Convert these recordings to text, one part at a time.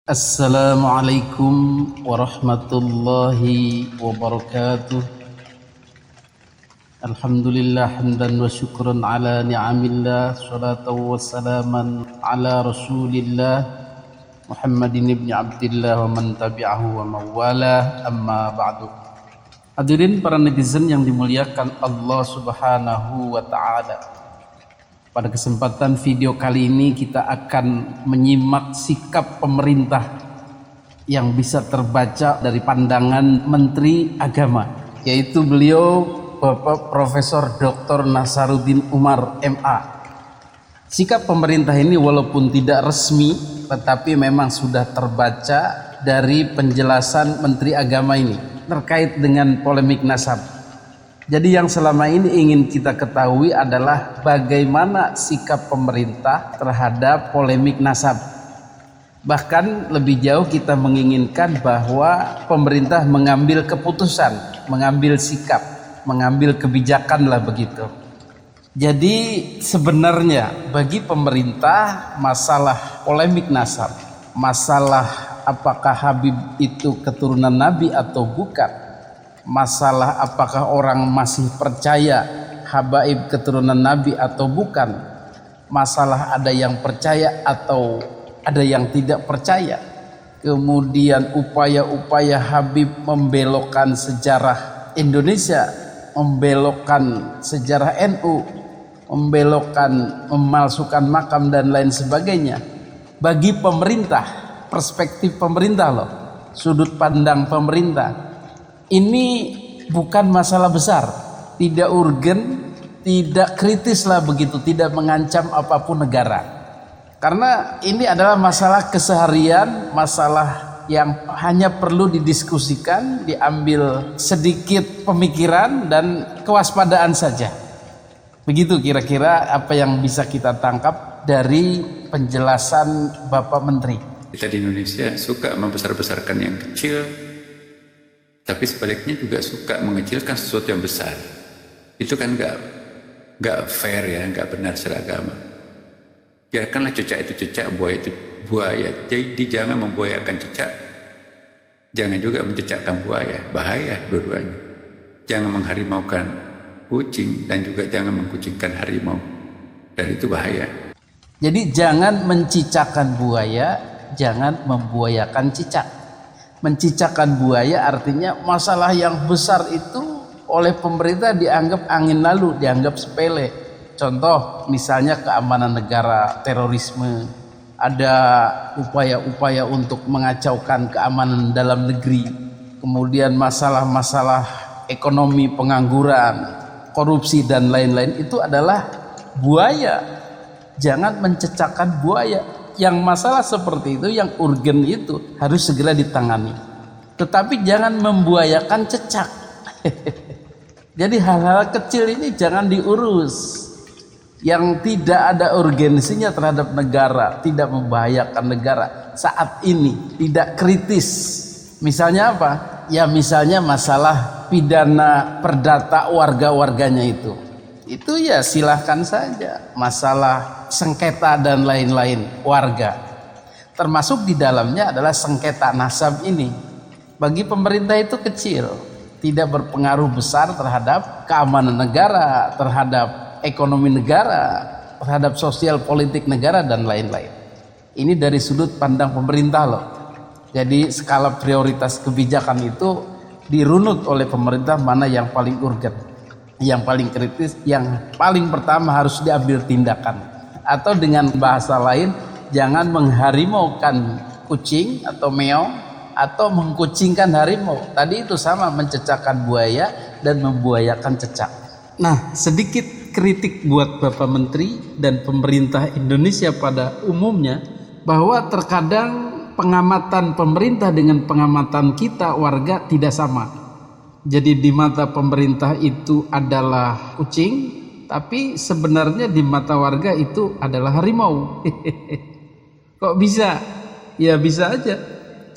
Assalamualaikum warahmatullahi wabarakatuh. Alhamdulillah hamdan wa syukran ala ni'amillah, salatan wa salaman ala rasulillah Muhammadin ibn Abdillah wa man tabi'ahu wa mawalah, amma ba'du. Hadirin para netizen yang dimuliakan Allah subhanahu wa ta'ala, pada kesempatan video kali ini kita akan menyimak sikap pemerintah yang bisa terbaca dari pandangan Menteri Agama, yaitu beliau Bapak Profesor Dr. Nasaruddin Umar MA. Sikap pemerintah ini walaupun tidak resmi, tetapi memang sudah terbaca dari penjelasan Menteri Agama ini terkait dengan polemik nasab. Jadi yang selama ini ingin kita ketahui adalah bagaimana sikap pemerintah terhadap polemik nasab. Bahkan lebih jauh kita menginginkan bahwa pemerintah mengambil keputusan, mengambil sikap, mengambil kebijakan lah begitu. Jadi sebenarnya bagi pemerintah masalah polemik nasab, masalah apakah Habib itu keturunan Nabi atau bukan, masalah apakah orang masih percaya habaib keturunan Nabi atau bukan, masalah ada yang percaya atau ada yang tidak percaya, kemudian upaya-upaya Habib membelokkan sejarah Indonesia, membelokkan sejarah NU, membelokkan, memalsukan makam dan lain sebagainya. Bagi pemerintah, perspektif pemerintah loh, sudut pandang pemerintah, ini bukan masalah besar, tidak urgen, tidak kritis lah begitu, tidak mengancam apapun negara. Karena ini adalah masalah keseharian, masalah yang hanya perlu didiskusikan, diambil sedikit pemikiran dan kewaspadaan saja. Begitu kira-kira apa yang bisa kita tangkap dari penjelasan Bapak Menteri. Kita di Indonesia suka membesar-besarkan yang kecil, tapi sebaliknya juga suka mengecilkan sesuatu yang besar. Itu kan nggak fair ya, nggak benar secara agama. Biarkanlah cecak itu cecak, buaya itu buaya. Jadi jangan membuayakan cecak, jangan juga mencecakkan buaya. Bahaya dua-duanya. Jangan mengharimaukan kucing dan juga jangan mengkucingkan harimau. Dan itu bahaya. Jadi jangan mencicakkan buaya, jangan membuayakan cicak. Mencicakkan buaya artinya masalah yang besar itu oleh pemerintah dianggap angin lalu, dianggap sepele. Contoh misalnya keamanan negara, terorisme, ada upaya-upaya untuk mengacaukan keamanan dalam negeri, kemudian masalah-masalah ekonomi, pengangguran, korupsi dan lain-lain, itu adalah buaya. Jangan mencecakkan buaya. Yang masalah seperti itu, yang urgen itu harus segera ditangani. Tetapi jangan membuayakan cecak. Jadi hal-hal kecil ini jangan diurus. Yang tidak ada urgensinya terhadap negara, tidak membahayakan negara saat ini, tidak kritis. Misalnya apa? Ya misalnya masalah pidana perdata warga-warganya itu ya silahkan saja. Masalah sengketa dan lain-lain warga, termasuk di dalamnya adalah sengketa nasab ini. Bagi pemerintah itu kecil, tidak berpengaruh besar terhadap keamanan negara, terhadap ekonomi negara, terhadap sosial politik negara dan lain-lain. Ini dari sudut pandang pemerintah loh. Jadi skala prioritas kebijakan itu dirunut oleh pemerintah mana yang paling urgen, yang paling kritis, yang paling pertama harus diambil tindakan. Atau dengan bahasa lain, jangan mengharimaukan kucing atau meong, atau mengkucingkan harimau. Tadi itu sama, mencecakkan buaya dan membuayakan cecak. Nah, sedikit kritik buat Bapak Menteri dan pemerintah Indonesia pada umumnya, bahwa terkadang pengamatan pemerintah dengan pengamatan kita warga tidak sama. Jadi di mata pemerintah itu adalah kucing, tapi sebenarnya di mata warga itu adalah harimau. Kok bisa? Ya bisa aja.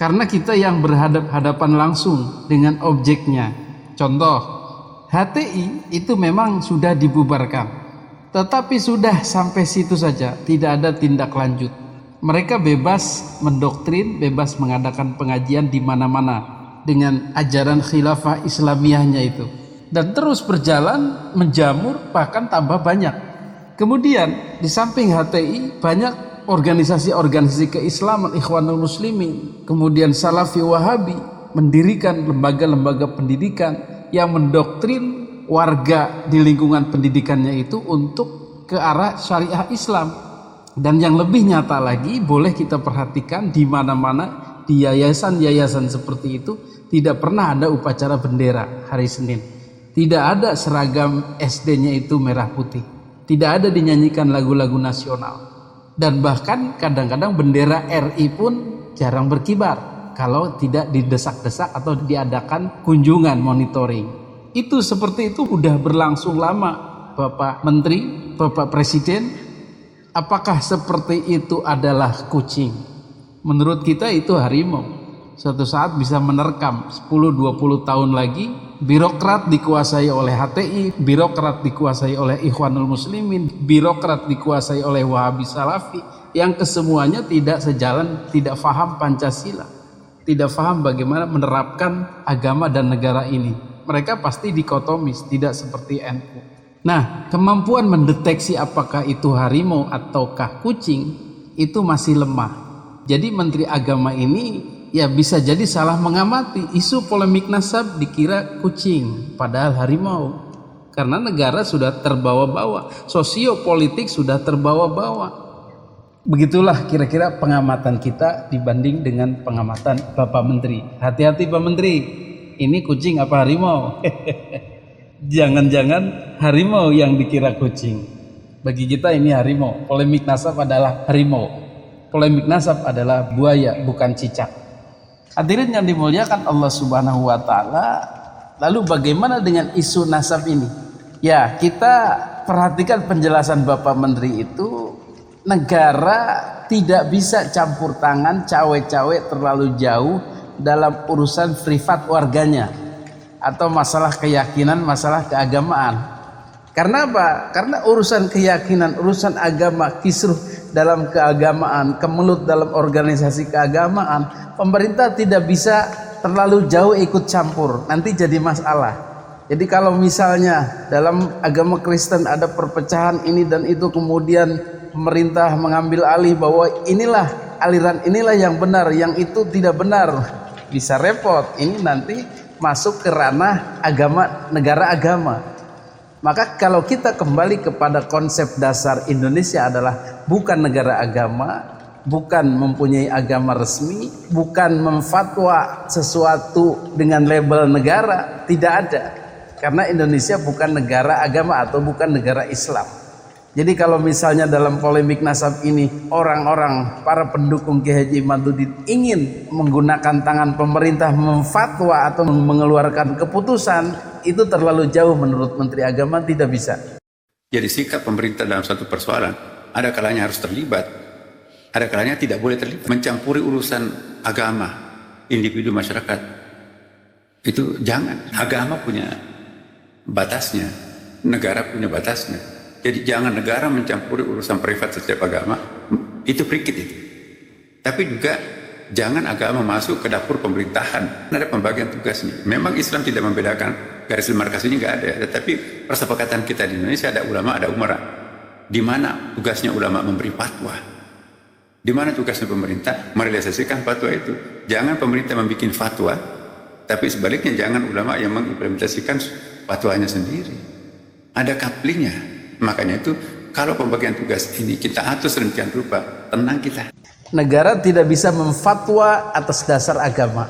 Karena kita yang berhadapan langsung dengan objeknya. Contoh, HTI itu memang sudah dibubarkan. Tetapi sudah sampai situ saja, tidak ada tindak lanjut. Mereka bebas mendoktrin, bebas mengadakan pengajian di mana-mana dengan ajaran khilafah Islamiyahnya itu, dan terus berjalan menjamur, bahkan tambah banyak. Kemudian di samping HTI banyak organisasi-organisasi keislaman, Ikhwanul Muslimin, kemudian Salafi Wahabi mendirikan lembaga-lembaga pendidikan yang mendoktrin warga di lingkungan pendidikannya itu untuk ke arah syariah Islam. Dan yang lebih nyata lagi, boleh kita perhatikan di mana-mana di yayasan-yayasan seperti itu tidak pernah ada upacara bendera hari Senin. Tidak ada seragam SD-nya itu merah putih. Tidak ada dinyanyikan lagu-lagu nasional. Dan bahkan kadang-kadang bendera RI pun jarang berkibar kalau tidak didesak-desak atau diadakan kunjungan monitoring. Itu seperti itu udah berlangsung lama, Bapak Menteri, Bapak Presiden. Apakah seperti itu adalah kucing? Menurut kita itu harimau. Suatu saat bisa menerkam 10-20 tahun lagi, birokrat dikuasai oleh HTI, birokrat dikuasai oleh Ikhwanul Muslimin, birokrat dikuasai oleh Wahabi Salafi, yang kesemuanya tidak sejalan, tidak faham Pancasila, tidak faham bagaimana menerapkan agama dan negara ini. Mereka pasti dikotomis, tidak seperti NU. Nah, kemampuan mendeteksi apakah itu harimau ataukah kucing itu masih lemah. Jadi Menteri Agama ini ya bisa jadi salah mengamati. Isu polemik nasab dikira kucing, padahal harimau. Karena negara sudah terbawa-bawa, sosiopolitik sudah terbawa-bawa. Begitulah kira-kira pengamatan kita dibanding dengan pengamatan Bapak Menteri. Hati-hati Pak Menteri, ini kucing apa harimau? Jangan-jangan harimau yang dikira kucing. Bagi kita ini harimau. Polemik nasab adalah harimau. Polemik nasab adalah buaya, bukan cicak. Hadirin yang dimuliakan Allah Subhanahu wa taala, lalu bagaimana dengan isu nasab ini? Ya, kita perhatikan penjelasan Bapak Menteri itu, negara tidak bisa campur tangan cawe-cawe terlalu jauh dalam urusan privat warganya atau masalah keyakinan, masalah keagamaan. Karena apa? Karena urusan keyakinan, urusan agama, kisruh dalam keagamaan, kemelut dalam organisasi keagamaan, pemerintah tidak bisa terlalu jauh ikut campur, nanti jadi masalah. Jadi kalau misalnya dalam agama Kristen ada perpecahan ini dan itu, kemudian pemerintah mengambil alih bahwa inilah aliran, inilah yang benar, yang itu tidak benar, bisa repot. Ini nanti masuk ke ranah agama, negara agama. Maka kalau kita kembali kepada konsep dasar Indonesia adalah bukan negara agama, bukan mempunyai agama resmi, bukan memfatwa sesuatu dengan label negara, tidak ada. Karena Indonesia bukan negara agama atau bukan negara Islam. Jadi kalau misalnya dalam polemik nasab ini orang-orang, para pendukung Kiai Haji Maduddin ingin menggunakan tangan pemerintah memfatwa atau mengeluarkan keputusan, itu terlalu jauh menurut Menteri Agama, tidak bisa. Jadi sikap pemerintah dalam satu persoalan, ada kalanya harus terlibat, ada kalanya tidak boleh terlibat. Mencampuri urusan agama, individu masyarakat, itu jangan. Agama punya batasnya, negara punya batasnya. Jadi jangan negara mencampuri urusan privat setiap agama, itu prikit itu. Tapi juga jangan agama masuk ke dapur pemerintahan. Ada pembagian tugasnya. Memang Islam tidak membedakan, garis demarkasinya nggak ada. Tetapi persepakatan kita di Indonesia ada ulama, ada umara. Di mana tugasnya ulama memberi fatwa? Di mana tugasnya pemerintah merealisasikan fatwa itu? Jangan pemerintah membuat fatwa, tapi sebaliknya jangan ulama yang mengimplementasikan fatwanya sendiri. Ada kaplingnya. Makanya itu kalau pembagian tugas ini kita atur sedemikian rupa, tenang kita. Negara tidak bisa memfatwa atas dasar agama.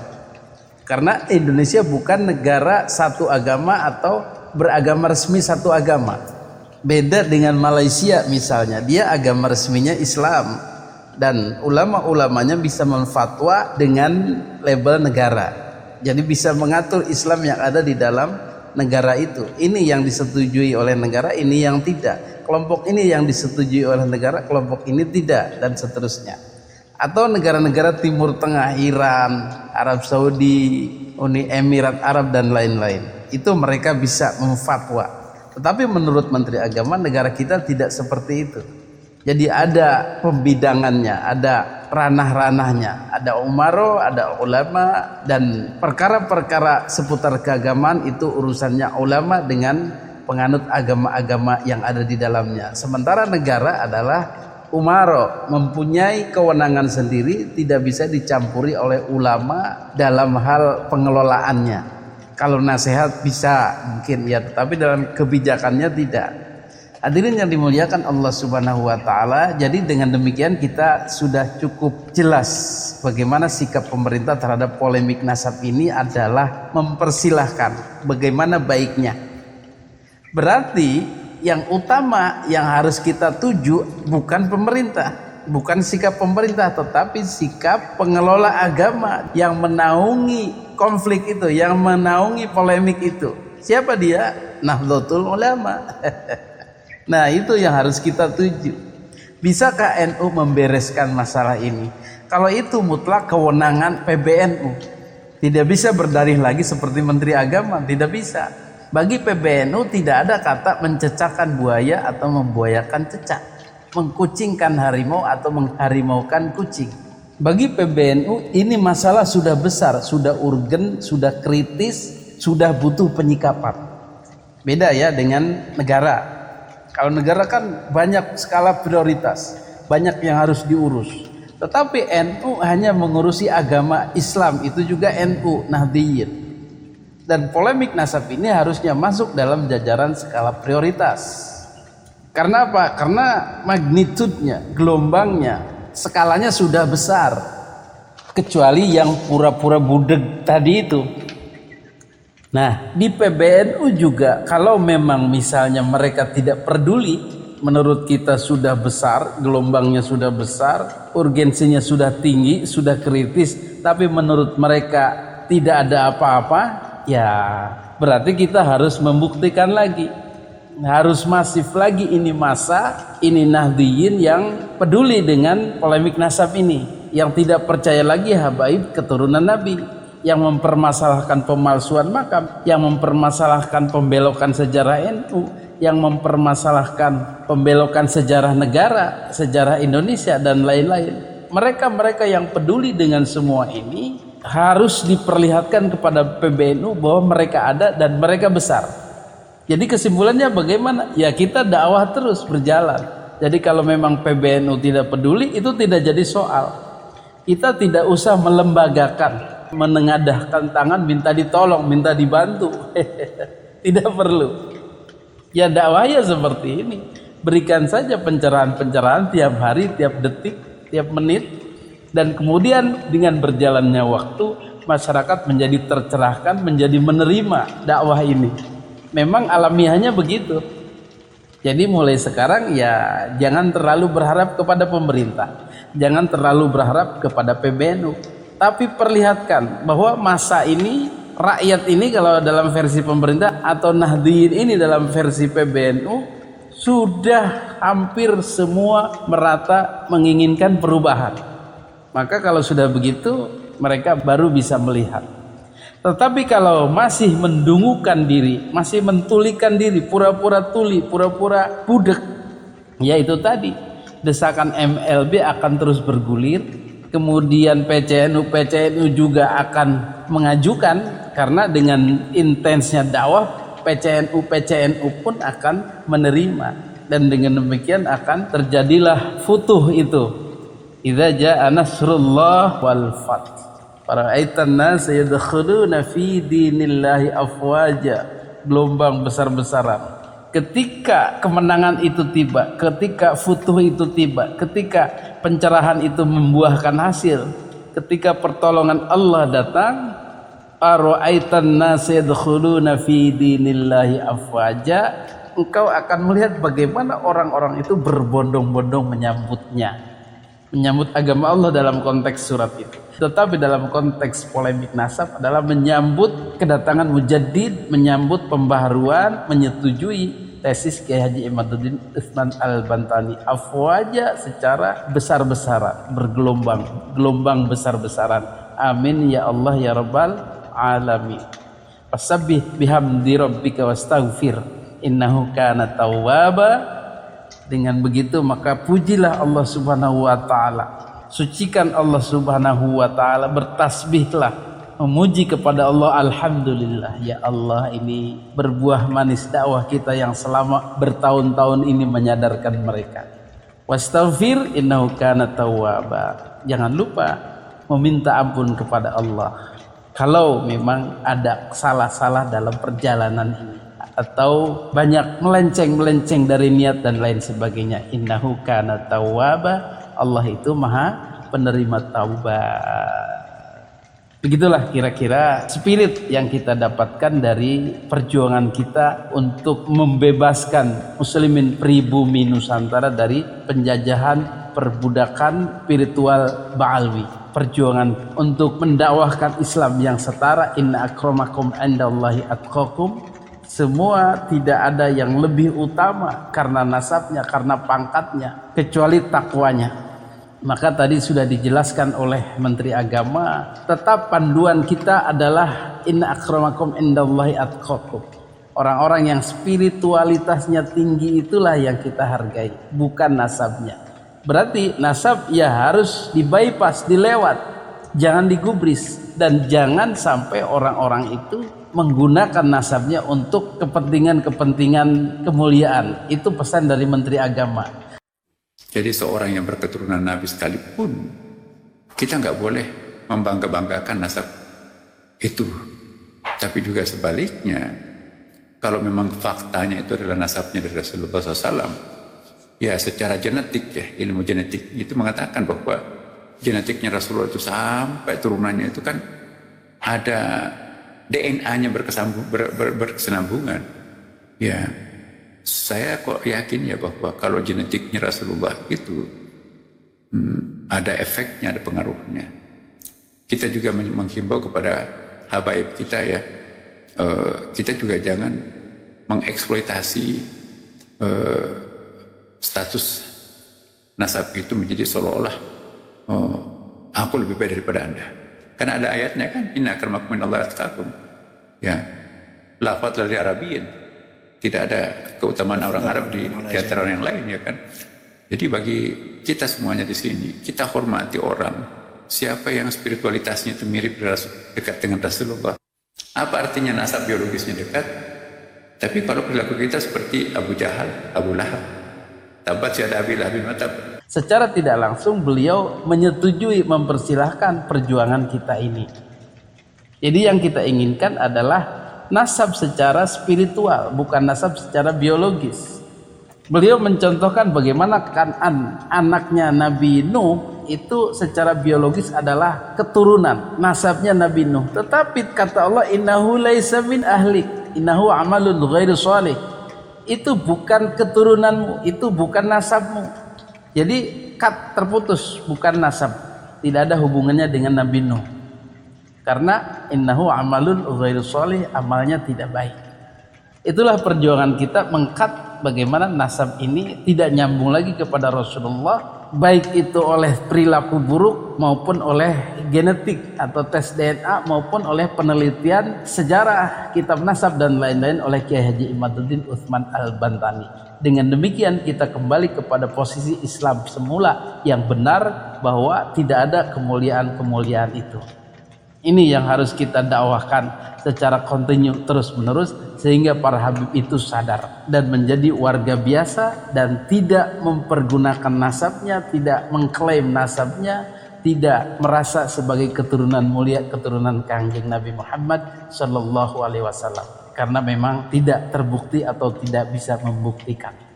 Karena Indonesia bukan negara satu agama atau beragama resmi satu agama. Beda dengan Malaysia misalnya, dia agama resminya Islam dan ulama-ulamanya bisa memfatwa dengan label negara. Jadi bisa mengatur Islam yang ada di dalam negara itu. Ini yang disetujui oleh negara, ini yang tidak. Kelompok ini yang disetujui oleh negara, kelompok ini tidak, dan seterusnya. Atau negara-negara Timur Tengah, Iran, Arab Saudi, Uni Emirat Arab dan lain-lain. Itu mereka bisa memfatwa. Tetapi menurut Menteri Agama, negara kita tidak seperti itu. Jadi ada pembidangannya, ada ranah-ranahnya, ada umaro, ada ulama, dan perkara-perkara seputar keagamaan itu urusannya ulama dengan penganut agama-agama yang ada di dalamnya. Sementara negara adalah umaro, mempunyai kewenangan sendiri, tidak bisa dicampuri oleh ulama dalam hal pengelolaannya. Kalau nasihat bisa mungkin ya, tetapi dalam kebijakannya tidak. Hadirin yang dimuliakan Allah Subhanahu wa taala, jadi dengan demikian kita sudah cukup jelas bagaimana sikap pemerintah terhadap polemik nasab ini adalah mempersilahkan bagaimana baiknya. Berarti yang utama yang harus kita tuju bukan pemerintah, bukan sikap pemerintah, tetapi sikap pengelola agama yang menaungi konflik itu, yang menaungi polemik itu. Siapa dia? Nahdlatul Ulama. Nah, itu yang harus kita tuju. Bisakah NU membereskan masalah ini? Kalau itu mutlak kewenangan PBNU. Tidak bisa berdalih lagi seperti Menteri Agama, tidak bisa. Bagi PBNU tidak ada kata mencecahkan buaya atau membuayakan cecak, mengkucingkan harimau atau mengharimaukan kucing. Bagi PBNU ini masalah sudah besar, sudah urgen, sudah kritis, sudah butuh penyikapan. Beda ya dengan negara. Kalau negara kan banyak skala prioritas, banyak yang harus diurus. Tetapi NU hanya mengurusi agama Islam, itu juga NU Nahdliyin. Dan polemik nasab ini harusnya masuk dalam jajaran skala prioritas. Karena apa? Karena magnitudenya, gelombangnya, skalanya sudah besar. Kecuali yang pura-pura budeg tadi itu. Nah, di PBNU juga kalau memang misalnya mereka tidak peduli, menurut kita sudah besar, gelombangnya sudah besar, urgensinya sudah tinggi, sudah kritis, tapi menurut mereka tidak ada apa-apa, ya berarti kita harus membuktikan lagi, harus masif lagi ini masa, ini Nahdliyin yang peduli dengan polemik nasab ini, yang tidak percaya lagi habaib keturunan Nabi, yang mempermasalahkan pemalsuan makam, yang mempermasalahkan pembelokan sejarah NU, yang mempermasalahkan pembelokan sejarah negara, sejarah Indonesia dan lain-lain. Mereka-mereka yang peduli dengan semua ini harus diperlihatkan kepada PBNU bahwa mereka ada dan mereka besar. Jadi kesimpulannya bagaimana? Ya kita dakwah terus berjalan. Jadi kalau memang PBNU tidak peduli, itu tidak jadi soal. Kita tidak usah melembagakan, menengadahkan tangan minta ditolong, minta dibantu. Tidak perlu. Ya dakwahnya seperti ini. Berikan saja pencerahan-pencerahan tiap hari, tiap detik, tiap menit, dan kemudian dengan berjalannya waktu masyarakat menjadi tercerahkan, menjadi menerima dakwah ini. Memang alamiahnya begitu. Jadi mulai sekarang ya jangan terlalu berharap kepada pemerintah, jangan terlalu berharap kepada PBNU. Tapi perlihatkan bahwa masa ini, rakyat ini kalau dalam versi pemerintah atau Nahdliyin ini dalam versi PBNU sudah hampir semua merata menginginkan perubahan. Maka kalau sudah begitu mereka baru bisa melihat. Tetapi kalau masih mendungukan diri, masih mentulikan diri, pura-pura tuli, pura-pura budek, ya itu tadi, desakan MLB akan terus bergulir. Kemudian PCNU juga akan mengajukan, karena dengan intensnya dakwah PCNU pun akan menerima, dan dengan demikian akan terjadilah futuh itu. Idza jaa nasrullah wal fath fara'aitan nas yadkhuluna fi dinillahi afwaja, gelombang besar-besaran. Ketika kemenangan itu tiba, ketika futuh itu tiba, ketika pencerahan itu membuahkan hasil, ketika pertolongan Allah datang, ara'aitan nas yadkhuluna fi dinillahi afwaja, engkau akan melihat bagaimana orang-orang itu berbondong-bondong menyambutnya, menyambut agama Allah dalam konteks surat itu. Tetapi dalam konteks polemik nasab adalah menyambut kedatangan mujaddid, menyambut pembaharuan, menyetujui tesis Kiai Haji Imaduddin Utsman Al-Bantani, afwaja, secara besar-besaran, bergelombang, gelombang besar-besaran. Amin ya Allah ya Rabbal alamin. Fasabbih bihamdi rabbika wastaghfir innahu kana tawwaba. Dengan begitu maka pujilah Allah Subhanahu wa taala, sucikan Allah Subhanahu wa taala, bertasbihlah, memuji kepada Allah. Alhamdulillah ya Allah, ini berbuah manis dakwah kita yang selama bertahun-tahun ini menyadarkan mereka. Wastaghfir innahu kana tawwaba. Jangan lupa meminta ampun kepada Allah kalau memang ada salah-salah dalam perjalanan ini atau banyak melenceng dari niat dan lain sebagainya. Innahu kana tawwaba. Allah itu maha penerima taubat. Begitulah kira-kira spirit yang kita dapatkan dari perjuangan kita untuk membebaskan muslimin pribumi Nusantara dari penjajahan perbudakan spiritual Ba'alwi. Perjuangan untuk mendakwahkan Islam yang setara. Inna akramakum indallahi atqakum. Semua tidak ada yang lebih utama karena nasabnya, karena pangkatnya, kecuali takwanya. Maka tadi sudah dijelaskan oleh Menteri Agama, tetap panduan kita adalah inna akramakum indallahi atqakum. Orang-orang yang spiritualitasnya tinggi itulah yang kita hargai, bukan nasabnya. Berarti nasab ya harus dibypass, dilewat, jangan digubris, dan jangan sampai orang-orang itu menggunakan nasabnya untuk kepentingan kemuliaan. Itu pesan dari Menteri Agama. Jadi seorang yang berketurunan Nabi sekalipun, kita nggak boleh membangga-banggakan nasab itu. Tapi juga sebaliknya, kalau memang faktanya itu adalah nasabnya dari Rasulullah SAW, ya secara genetik ya, ilmu genetik itu mengatakan bahwa genetiknya Rasulullah itu sampai turunannya itu kan ada DNA-nya berkesinambungan. Ya, saya kok yakin ya bahwa kalau genetiknya Rasulullah itu ada efeknya, ada pengaruhnya. Kita juga menghimbau kepada habaib kita ya, kita juga jangan mengeksploitasi status nasab itu menjadi seolah-olah aku lebih baik daripada Anda. Karena ada ayatnya kan, inna akramakum minallahi atqakum. Ya, lafaz dari Arabiyin. Tidak ada keutamaan orang Arab di antara orang yang lain ya kan. Jadi bagi kita semuanya di sini, kita hormati orang siapa yang spiritualitasnya itu mirip dekat dengan Rasulullah. Apa artinya nasab biologisnya dekat? Tapi kalau perilaku kita seperti Abu Jahal, Abu Lahab, tabat yada Abi Lahabin wa tab. Secara tidak langsung beliau menyetujui, mempersilahkan perjuangan kita ini. Jadi yang kita inginkan adalah nasab secara spiritual, bukan nasab secara biologis. Beliau mencontohkan bagaimana Kan'an, anaknya Nabi Nuh, itu secara biologis adalah keturunan, nasabnya Nabi Nuh. Tetapi kata Allah, innahu laisa min ahlik, innahu amalun ghairu shalih. Itu bukan keturunanmu, itu bukan nasabmu. Jadi terputus, bukan nasab, tidak ada hubungannya dengan Nabi Nuh. Karena innahu amalun ghairu shalih, amalnya tidak baik. Itulah perjuangan kita mengkat bagaimana nasab ini tidak nyambung lagi kepada Rasulullah, baik itu oleh perilaku buruk maupun oleh genetik atau tes DNA maupun oleh penelitian sejarah, kitab nasab dan lain-lain oleh Kiai Haji Imaduddin Utsman Al-Bantani. Dengan demikian kita kembali kepada posisi Islam semula yang benar, bahwa tidak ada kemuliaan-kemuliaan itu. Ini yang harus kita dakwahkan secara kontinu terus-menerus, sehingga para habib itu sadar dan menjadi warga biasa dan tidak mempergunakan nasabnya, tidak mengklaim nasabnya, tidak merasa sebagai keturunan mulia, keturunan Kangjeng Nabi Muhammad Sallallahu Alaihi Wasallam, karena memang tidak terbukti atau tidak bisa membuktikan.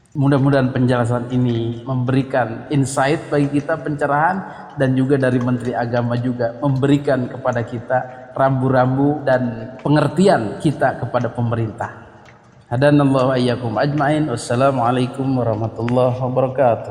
Mudah-mudahan penjelasan ini memberikan insight bagi kita, pencerahan, dan juga dari Menteri Agama juga memberikan kepada kita rambu-rambu dan pengertian kita kepada pemerintah. Hadanallahu wa iyyakum ajmain. Wassalamualaikum warahmatullahi wabarakatuh.